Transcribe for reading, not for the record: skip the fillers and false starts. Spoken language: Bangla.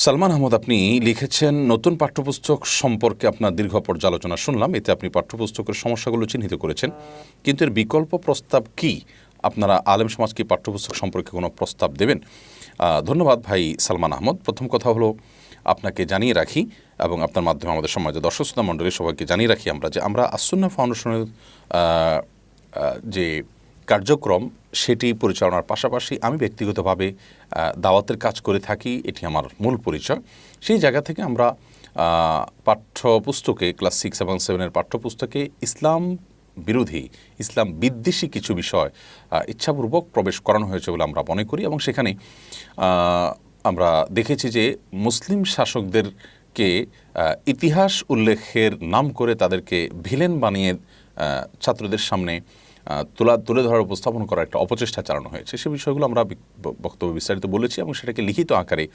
সালমান আহমদ, আপনি লিখেছেন নতুন পাঠ্যপুস্তক সম্পর্কে আপনার দীর্ঘ পর্যালোচনা শুনলাম। এতে আপনি পাঠ্যপুস্তকের সমস্যাগুলো চিহ্নিত করেছেন, কিন্তু এর বিকল্প প্রস্তাব কি? আপনারা আলেম সমাজ কি পাঠ্যপুস্তক সম্পর্কে কোনো প্রস্তাব দেবেন? ধন্যবাদ ভাই সালমান আহমদ। প্রথম কথা হলো, আপনাকে জানিয়ে রাখি এবং আপনার মাধ্যমে আমাদের সমাজে দর্শক শ্রোতা মণ্ডলীর সবাইকে জানিয়ে রাখি আমরা আসসুন্নাহ ফাউন্ডেশনের যে কার্যক্রম সেটি পরিচালনার পাশাপাশি আমি ব্যক্তিগতভাবে দাওয়াতের কাজ করে থাকি। এটি আমার মূল পরিচয়। সেই জায়গা থেকে আমরা পাঠ্যপুস্তকে ক্লাস 6 এবং 7-এর পাঠ্যপুস্তকে ইসলাম বিরোধী, ইসলাম বিদ্বেষী কিছু বিষয় ইচ্ছাপূর্বক প্রবেশ করানো হয়েছে বলে আমরা মনে করি, এবং সেখানে আমরা দেখেছি যে মুসলিম শাসকদেরকে ইতিহাস উল্লেখের নাম করে তাদেরকে ভিলেন বানিয়ে ছাত্রদের সামনে তুলে ধরার উপস্থাপন করার একটা অপচেষ্টা চালানো হয়েছে। সে বিষয়গুলো আমরা বক্তব্য বিস্তারিত বলেছি এবং সেটাকে লিখিত আকারে